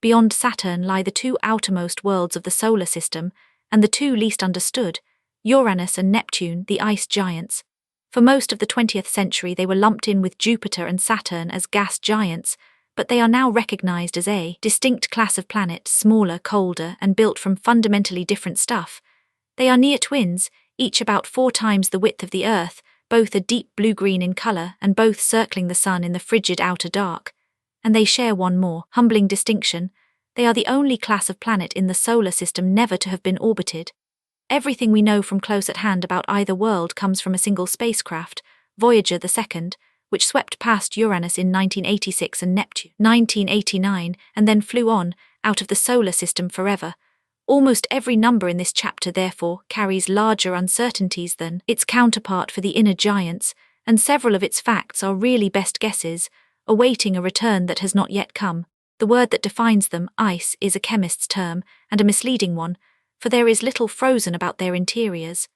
Beyond Saturn lie the two outermost worlds of the solar system, and the two least understood, Uranus and Neptune, the ice giants. For most of the 20th century they were lumped in with Jupiter and Saturn as gas giants, but they are now recognized as a distinct class of planet, smaller, colder, and built from fundamentally different stuff. They are near twins, each about 4 times the width of the Earth, both a deep blue-green in color and both circling the Sun in the frigid outer dark. And they share one more humbling distinction: they are the only class of planet in the solar system never to have been orbited. Everything we know from close at hand about either world comes from a single spacecraft, Voyager II, which swept past Uranus in 1986 and Neptune 1989, and then flew on, out of the solar system forever. Almost every number in this chapter, therefore, carries larger uncertainties than its counterpart for the inner giants, and several of its facts are really best guesses, awaiting a return that has not yet come. The word that defines them, ice, is a chemist's term, and a misleading one, for there is little frozen about their interiors.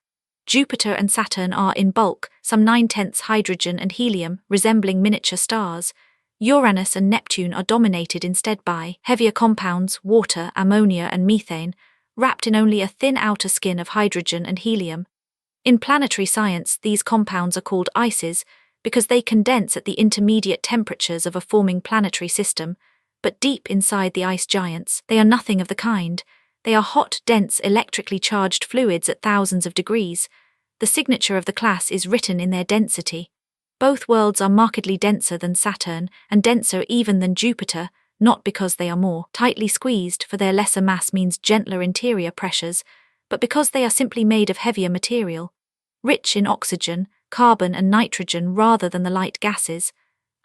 Jupiter and Saturn are in bulk, some 9/10 hydrogen and helium, resembling miniature stars. Uranus and Neptune are dominated instead by heavier compounds, water, ammonia and methane, wrapped in only a thin outer skin of hydrogen and helium. In planetary science, these compounds are called ices because they condense at the intermediate temperatures of a forming planetary system, but deep inside the ice giants, they are nothing of the kind. They are hot, dense, electrically charged fluids at thousands of degrees. The signature of the class is written in their density. Both worlds are markedly denser than Saturn, and denser even than Jupiter, not because they are more tightly squeezed, for their lesser mass means gentler interior pressures, but because they are simply made of heavier material, rich in oxygen, carbon and nitrogen rather than the light gases.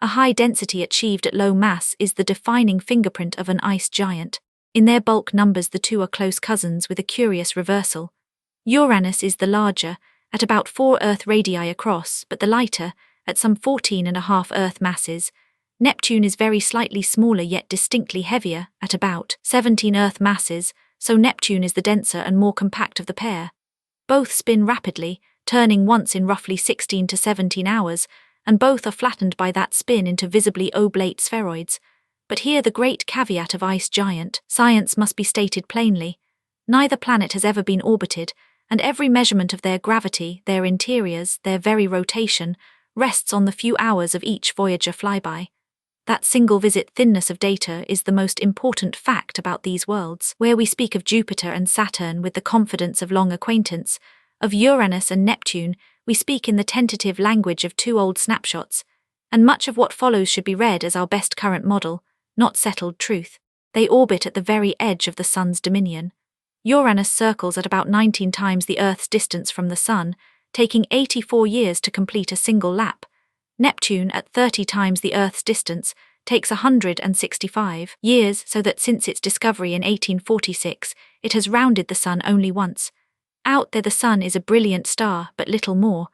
A high density achieved at low mass is the defining fingerprint of an ice giant. In their bulk numbers, the two are close cousins with a curious reversal. Uranus is the larger, at about 4 Earth radii across, but the lighter, at some 14.5 Earth masses. Neptune is very slightly smaller yet distinctly heavier, at about 17 Earth masses, so Neptune is the denser and more compact of the pair. Both spin rapidly, turning once in roughly 16 to 17 hours, and both are flattened by that spin into visibly oblate spheroids. But here the great caveat of ice giant science must be stated plainly. Neither planet has ever been orbited, and every measurement of their gravity, their interiors, their very rotation, rests on the few hours of each Voyager flyby. That single-visit thinness of data is the most important fact about these worlds, where we speak of Jupiter and Saturn with the confidence of long acquaintance. Of Uranus and Neptune, we speak in the tentative language of 2 old snapshots, and much of what follows should be read as our best current model, not settled truth. They orbit at the very edge of the Sun's dominion. Uranus circles at about 19 times the Earth's distance from the Sun, taking 84 years to complete a single lap. Neptune, at 30 times the Earth's distance, takes 165 years, so that since its discovery in 1846, it has rounded the Sun only once. Out there the Sun is a brilliant star, but little more.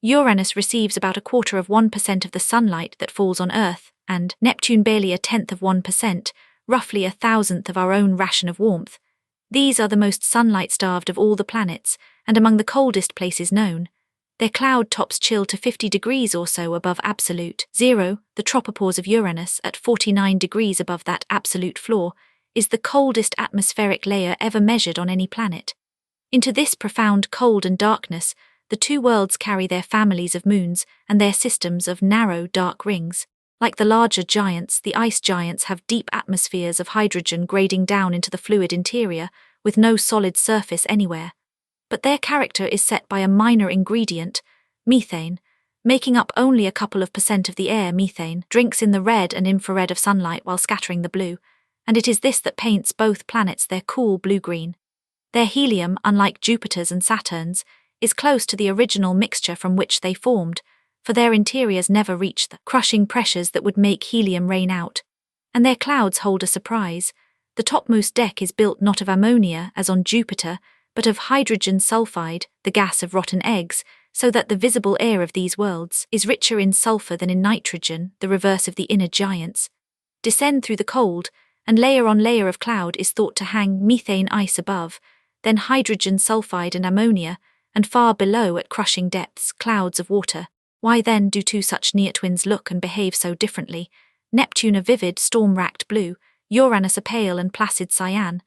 Uranus receives about 1/4% of the sunlight that falls on Earth, and Neptune barely 1/10 of 1%, roughly 1,000th of our own ration of warmth. These are the most sunlight-starved of all the planets, and among the coldest places known. Their cloud tops chill to 50 degrees or so above absolute zero. The tropopause of Uranus, at 49 degrees above that absolute floor, is the coldest atmospheric layer ever measured on any planet. Into this profound cold and darkness, the two worlds carry their families of moons and their systems of narrow, dark rings. Like the larger giants, the ice giants have deep atmospheres of hydrogen grading down into the fluid interior, with no solid surface anywhere. But their character is set by a minor ingredient, methane. Making up only a couple of % of the air, methane drinks in the red and infrared of sunlight while scattering the blue, and it is this that paints both planets their cool blue-green. Their helium, unlike Jupiter's and Saturn's, is close to the original mixture from which they formed, for their interiors never reach the crushing pressures that would make helium rain out. And their clouds hold a surprise. The topmost deck is built not of ammonia, as on Jupiter, but of hydrogen sulfide, the gas of rotten eggs, so that the visible air of these worlds is richer in sulfur than in nitrogen, the reverse of the inner giants. Descend through the cold, and layer on layer of cloud is thought to hang methane ice above, then hydrogen sulfide and ammonia, and far below at crushing depths, clouds of water. Why then do two such near twins look and behave so differently? Neptune a vivid, storm-racked blue, Uranus a pale and placid cyan?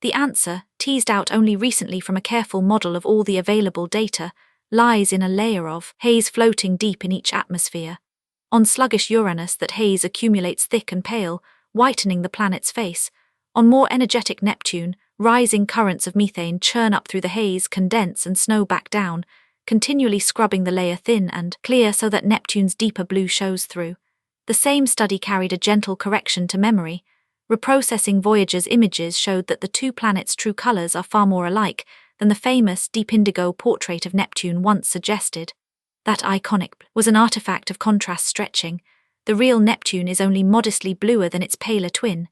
The answer, teased out only recently from a careful model of all the available data, lies in a layer of haze floating deep in each atmosphere. On sluggish Uranus, that haze accumulates thick and pale, whitening the planet's face. On more energetic Neptune, rising currents of methane churn up through the haze, condense and snow back down, continually scrubbing the layer thin and clear so that Neptune's deeper blue shows through. The same study carried a gentle correction to memory. Reprocessing Voyager's images showed that the two planets' true colors are far more alike than the famous deep indigo portrait of Neptune once suggested. That iconic was an artifact of contrast stretching. The real Neptune is only modestly bluer than its paler twin.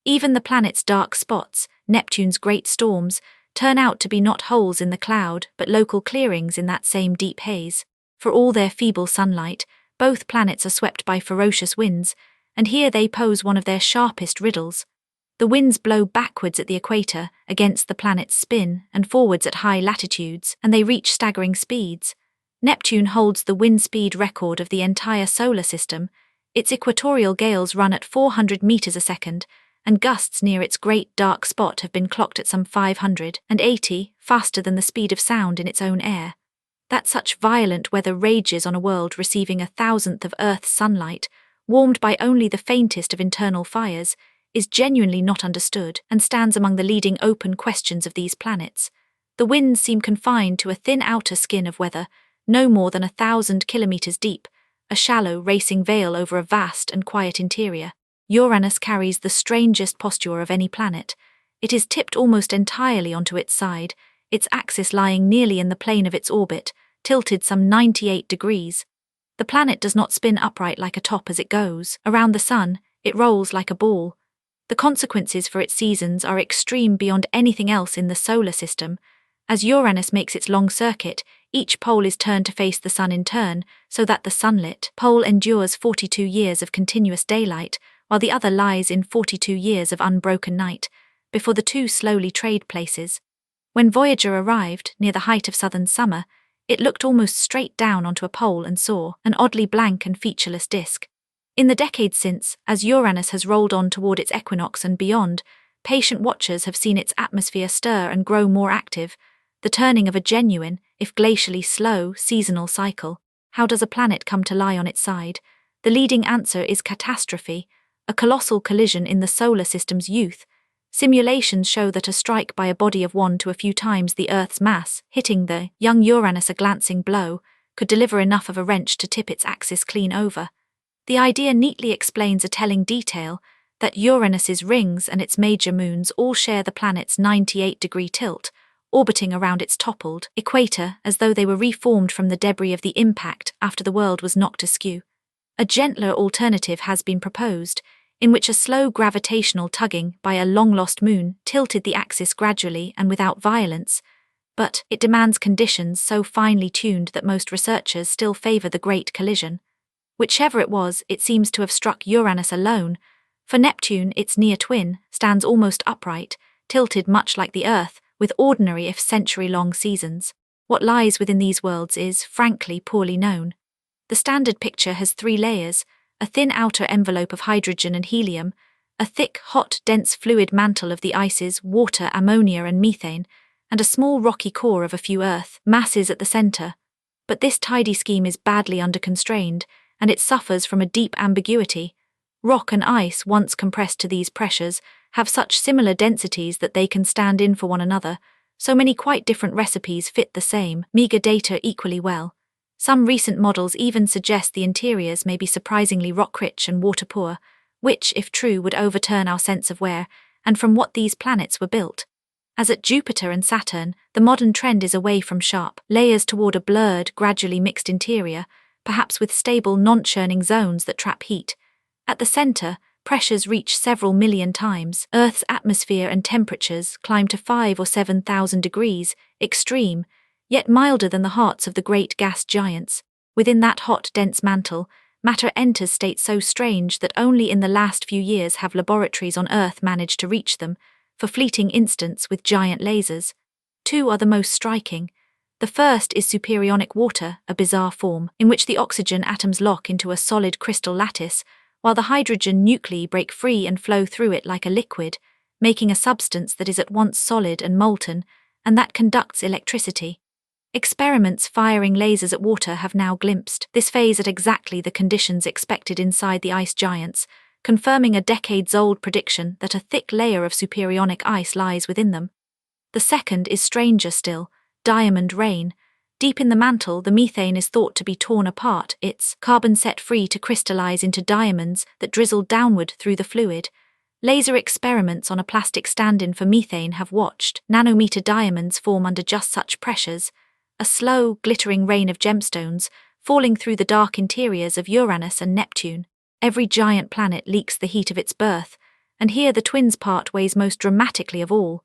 Even the planet's dark spots, Neptune's great storms, turn out to be not holes in the cloud but local clearings in that same deep haze. For all their feeble sunlight, both planets are swept by ferocious winds, and here they pose one of their sharpest riddles. The winds blow backwards at the equator, against the planet's spin, and forwards at high latitudes, and they reach staggering speeds. Neptune holds the wind speed record of the entire solar system. Its equatorial gales run at 400 meters a second, and gusts near its great dark spot have been clocked at some 580, faster than the speed of sound in its own air. That such violent weather rages on a world receiving 1,000th of Earth's sunlight, warmed by only the faintest of internal fires, is genuinely not understood and stands among the leading open questions of these planets. The winds seem confined to a thin outer skin of weather, no more than 1,000 kilometers deep, a shallow racing veil over a vast and quiet interior. Uranus carries the strangest posture of any planet. It is tipped almost entirely onto its side, its axis lying nearly in the plane of its orbit, tilted some 98 degrees. The planet does not spin upright like a top as it goes around the sun, it rolls like a ball. The consequences for its seasons are extreme beyond anything else in the solar system. As Uranus makes its long circuit, each pole is turned to face the sun in turn, so that the sunlit pole endures 42 years of continuous daylight, while the other lies in 42 years of unbroken night, before the two slowly trade places. When Voyager arrived, near the height of southern summer, it looked almost straight down onto a pole and saw an oddly blank and featureless disk. In the decades since, as Uranus has rolled on toward its equinox and beyond, patient watchers have seen its atmosphere stir and grow more active, the turning of a genuine, if glacially slow, seasonal cycle. How does a planet come to lie on its side? The leading answer is catastrophe, a colossal collision in the solar system's youth. Simulations show that a strike by a body of 1 to a few times the Earth's mass, hitting the young Uranus a glancing blow, could deliver enough of a wrench to tip its axis clean over. The idea neatly explains a telling detail, that Uranus's rings and its major moons all share the planet's 98-degree tilt, orbiting around its toppled equator as though they were reformed from the debris of the impact after the world was knocked askew. A gentler alternative has been proposed, in which a slow gravitational tugging by a long-lost moon tilted the axis gradually and without violence, but it demands conditions so finely tuned that most researchers still favor the great collision. Whichever it was, it seems to have struck Uranus alone. For Neptune, its near twin, stands almost upright, tilted much like the Earth, with ordinary if century-long seasons. What lies within these worlds is, frankly, poorly known. The standard picture has 3 layers: a thin outer envelope of hydrogen and helium, a thick, hot, dense fluid mantle of the ices, water, ammonia and methane, and a small rocky core of a few Earth masses at the center. But this tidy scheme is badly underconstrained, and it suffers from a deep ambiguity. Rock and ice, once compressed to these pressures, have such similar densities that they can stand in for one another. So many quite different recipes fit the same, meager data equally well. Some recent models even suggest the interiors may be surprisingly rock-rich and water-poor, which, if true, would overturn our sense of where and from what these planets were built. As at Jupiter and Saturn, the modern trend is away from sharp layers toward a blurred, gradually mixed interior, perhaps with stable, non-churning zones that trap heat. At the center, pressures reach several million times. Earth's atmosphere and temperatures climb to 5,000 or 7,000 degrees, extreme, yet milder than the hearts of the great gas giants. Within that hot, dense mantle, matter enters states so strange that only in the last few years have laboratories on Earth managed to reach them, for fleeting instants with giant lasers. 2 are the most striking. The first is superionic water, a bizarre form, in which the oxygen atoms lock into a solid crystal lattice, while the hydrogen nuclei break free and flow through it like a liquid, making a substance that is at once solid and molten, and that conducts electricity. Experiments firing lasers at water have now glimpsed this phase at exactly the conditions expected inside the ice giants, confirming a decades-old prediction that a thick layer of superionic ice lies within them. The second is stranger still, diamond rain. Deep in the mantle, the methane is thought to be torn apart, its carbon set free to crystallize into diamonds that drizzle downward through the fluid. Laser experiments on a plastic stand-in for methane have watched nanometer diamonds form under just such pressures, a slow, glittering rain of gemstones falling through the dark interiors of Uranus and Neptune. Every giant planet leaks the heat of its birth, and here the twins' part weighs most dramatically of all.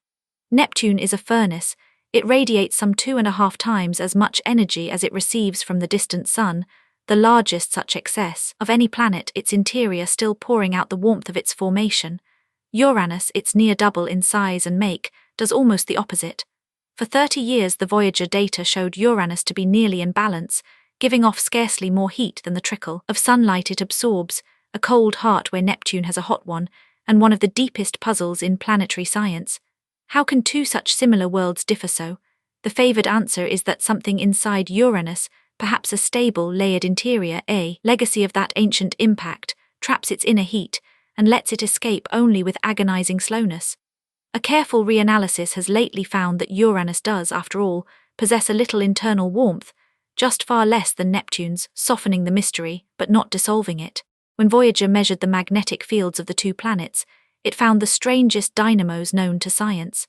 Neptune is a furnace. It radiates some 2.5 times as much energy as it receives from the distant sun, the largest such excess of any planet, its interior still pouring out the warmth of its formation. Uranus, its near double in size and make, does almost the opposite. For 30 years the Voyager data showed Uranus to be nearly in balance, giving off scarcely more heat than the trickle of sunlight it absorbs, a cold heart where Neptune has a hot one, and one of the deepest puzzles in planetary science. How can two such similar worlds differ so? The favoured answer is that something inside Uranus, perhaps a stable, layered interior, a legacy of that ancient impact, traps its inner heat and lets it escape only with agonizing slowness. A careful reanalysis has lately found that Uranus does, after all, possess a little internal warmth, just far less than Neptune's, softening the mystery, but not dissolving it. When Voyager measured the magnetic fields of the two planets, it found the strangest dynamos known to science.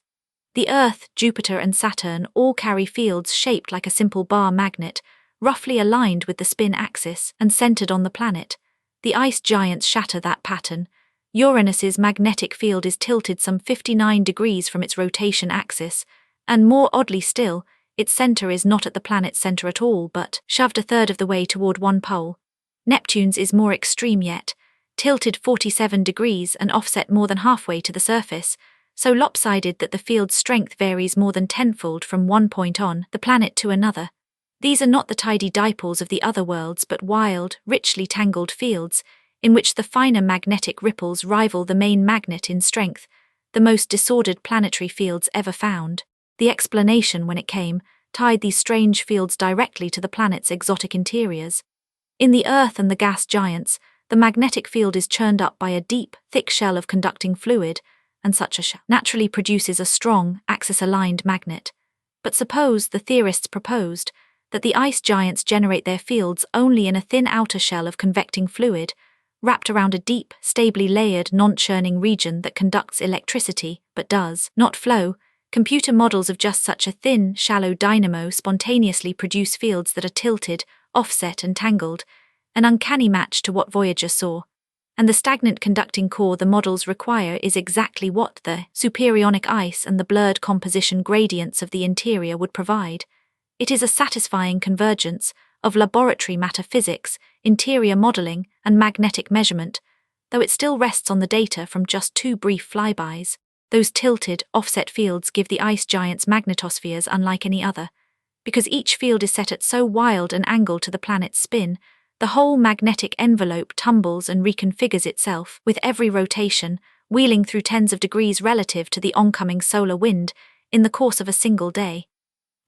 The Earth, Jupiter and Saturn all carry fields shaped like a simple bar magnet, roughly aligned with the spin axis and centered on the planet. The ice giants shatter that pattern. Uranus's magnetic field is tilted some 59 degrees from its rotation axis, and more oddly still, its center is not at the planet's center at all, but shoved a third of the way toward one pole. Neptune's is more extreme yet, tilted 47 degrees and offset more than halfway to the surface, so lopsided that the field's strength varies more than tenfold from one point on the planet to another. These are not the tidy dipoles of the other worlds, but wild, richly tangled fields, in which the finer magnetic ripples rival the main magnet in strength, the most disordered planetary fields ever found. The explanation, when it came, tied these strange fields directly to the planet's exotic interiors. In the Earth and the gas giants, the magnetic field is churned up by a deep, thick shell of conducting fluid, and such a shell naturally produces a strong, axis-aligned magnet. But suppose, the theorists proposed, that the ice giants generate their fields only in a thin outer shell of convecting fluid, wrapped around a deep, stably layered, non-churning region that conducts electricity, but does not flow. Computer models of just such a thin, shallow dynamo spontaneously produce fields that are tilted, offset and tangled, an uncanny match to what Voyager saw. And the stagnant conducting core the models require is exactly what the superionic ice and the blurred composition gradients of the interior would provide. It is a satisfying convergence of laboratory matter physics, interior modeling, and magnetic measurement, though it still rests on the data from just 2 brief flybys. Those tilted, offset fields give the ice giants magnetospheres unlike any other. Because each field is set at so wild an angle to the planet's spin, the whole magnetic envelope tumbles and reconfigures itself with every rotation, wheeling through tens of degrees relative to the oncoming solar wind in the course of a single day.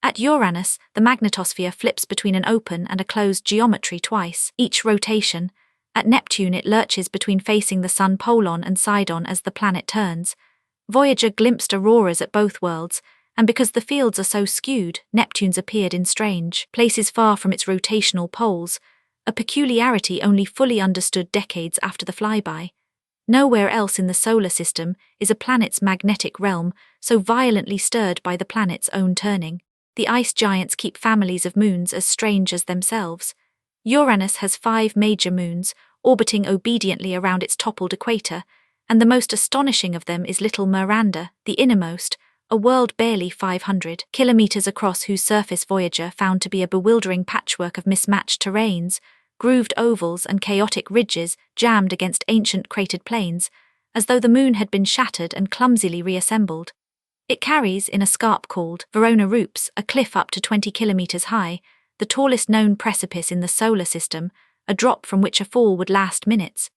At Uranus, the magnetosphere flips between an open and a closed geometry twice each rotation. At Neptune it lurches between facing the sun pole-on and side-on as the planet turns. Voyager glimpsed auroras at both worlds, and because the fields are so skewed, Neptune's appeared in strange places far from its rotational poles, a peculiarity only fully understood decades after the flyby. Nowhere else in the solar system is a planet's magnetic realm so violently stirred by the planet's own turning. The ice giants keep families of moons as strange as themselves. Uranus has 5 major moons, orbiting obediently around its toppled equator, and the most astonishing of them is little Miranda, the innermost, a world barely 500 kilometers across whose surface Voyager found to be a bewildering patchwork of mismatched terrains, grooved ovals and chaotic ridges jammed against ancient cratered plains, as though the moon had been shattered and clumsily reassembled. It carries, in a scarp called Verona Rupes, a cliff up to 20 kilometers high, the tallest known precipice in the solar system, a drop from which a fall would last minutes.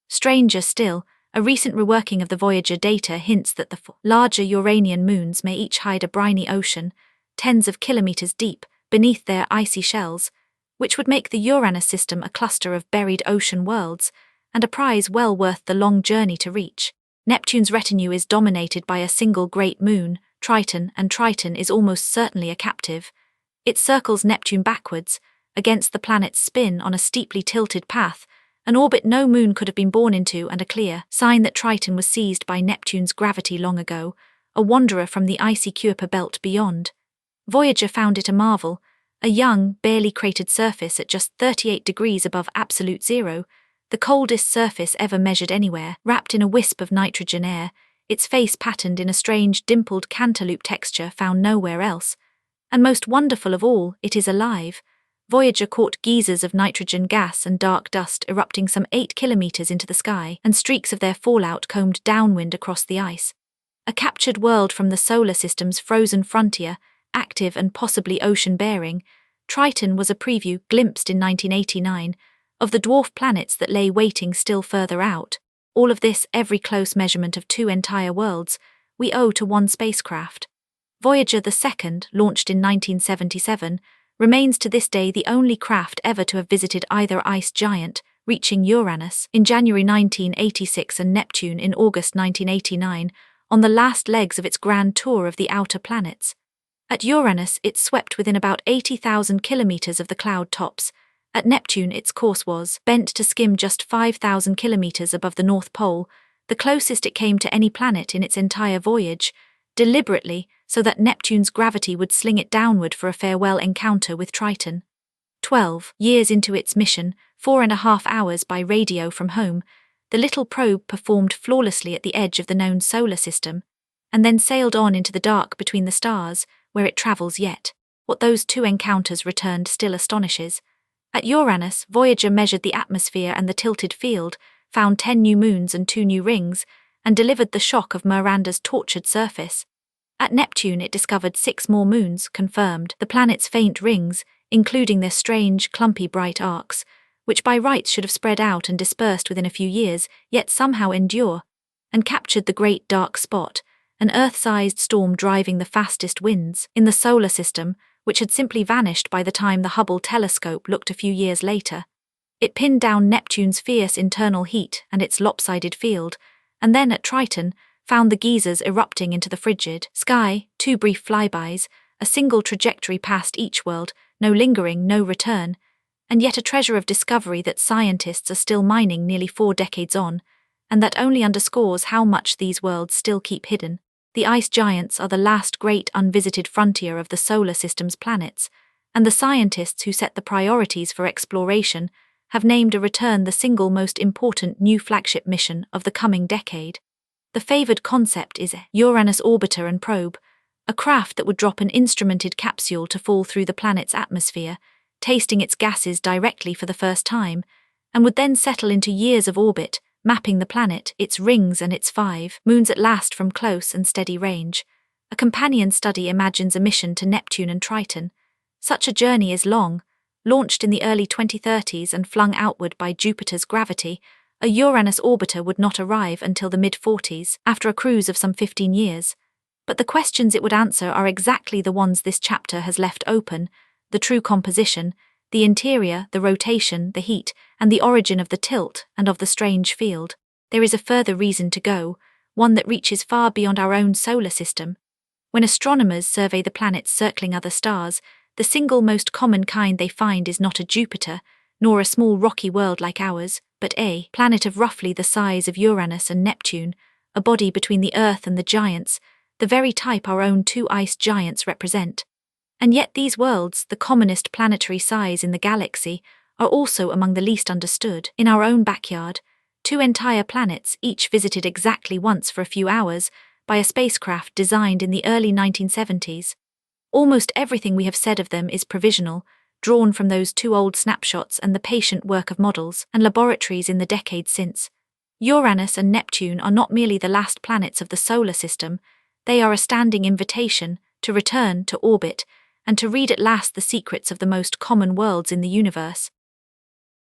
Stranger still, a recent reworking of the Voyager data hints that the larger Uranian moons may each hide a briny ocean, tens of kilometers deep, beneath their icy shells, which would make the Uranus system a cluster of buried ocean worlds, and a prize well worth the long journey to reach. Neptune's retinue is dominated by a single great moon, Triton, and Triton is almost certainly a captive. It circles Neptune backwards, against the planet's spin on a steeply tilted path, an orbit no moon could have been born into, and a clear sign that Triton was seized by Neptune's gravity long ago, a wanderer from the icy Kuiper belt beyond. Voyager found it a marvel, a young, barely cratered surface at just 38 degrees above absolute zero, the coldest surface ever measured anywhere, wrapped in a wisp of nitrogen air, its face patterned in a strange dimpled cantaloupe texture found nowhere else. And most wonderful of all, it is alive. Voyager caught geysers of nitrogen gas and dark dust erupting some 8 kilometers into the sky, and streaks of their fallout combed downwind across the ice. A captured world from the solar system's frozen frontier, active and possibly ocean-bearing, Triton was a preview, glimpsed in 1989, of the dwarf planets that lay waiting still further out. All of this, every close measurement of 2 entire worlds, we owe to one spacecraft. Voyager II, launched in 1977, remains to this day the only craft ever to have visited either ice giant, reaching Uranus in January 1986 and Neptune in August 1989, on the last legs of its grand tour of the outer planets. At Uranus, it swept within about 80,000 kilometers of the cloud tops. At Neptune, its course was bent to skim just 5,000 kilometers above the North Pole, the closest it came to any planet in its entire voyage, deliberately so that Neptune's gravity would sling it downward for a farewell encounter with Triton. 12 years into its mission, 4.5 hours by radio from home, the little probe performed flawlessly at the edge of the known solar system, and then sailed on into the dark between the stars, where it travels yet. What those 2 encounters returned still astonishes. At Uranus, Voyager measured the atmosphere and the tilted field, found 10 new moons and 2 new rings, and delivered the shock of Miranda's tortured surface. At Neptune, it discovered 6 more moons, confirmed the planet's faint rings, including their strange, clumpy bright arcs, which by rights should have spread out and dispersed within a few years, yet somehow endure, and captured the great dark spot, an Earth-sized storm driving the fastest winds in the solar system, which had simply vanished by the time the Hubble telescope looked a few years later. It pinned down Neptune's fierce internal heat and its lopsided field, and then at Triton, found the geysers erupting into the frigid sky, 2 brief flybys, a single trajectory past each world, no lingering, no return, and yet a treasure of discovery that scientists are still mining nearly 4 decades on, and that only underscores how much these worlds still keep hidden. The ice giants are the last great unvisited frontier of the solar system's planets, and the scientists who set the priorities for exploration have named a return the single most important new flagship mission of the coming decade. The favored concept is Uranus Orbiter and Probe, a craft that would drop an instrumented capsule to fall through the planet's atmosphere, tasting its gases directly for the first time, and would then settle into years of orbit, mapping the planet, its rings and its 5 moons at last from close and steady range. A companion study imagines a mission to Neptune and Triton. Such a journey is long. Launched in the early 2030s and flung outward by Jupiter's gravity, a Uranus orbiter would not arrive until the mid-40s, after a cruise of some 15 years. But the questions it would answer are exactly the ones this chapter has left open: the true composition, the interior, the rotation, the heat, and the origin of the tilt and of the strange field. There is a further reason to go, one that reaches far beyond our own solar system. When astronomers survey the planets circling other stars, the single most common kind they find is not a Jupiter, nor a small rocky world like ours, but a planet of roughly the size of Uranus and Neptune, a body between the Earth and the giants, the very type our own 2 ice giants represent. And yet these worlds, the commonest planetary size in the galaxy, are also among the least understood. In our own backyard, 2 entire planets, each visited exactly once for a few hours, by a spacecraft designed in the early 1970s. Almost everything we have said of them is provisional, drawn from those 2 old snapshots and the patient work of models and laboratories in the decades since. Uranus and Neptune are not merely the last planets of the solar system, they are a standing invitation to return, to orbit, and to read at last the secrets of the most common worlds in the universe.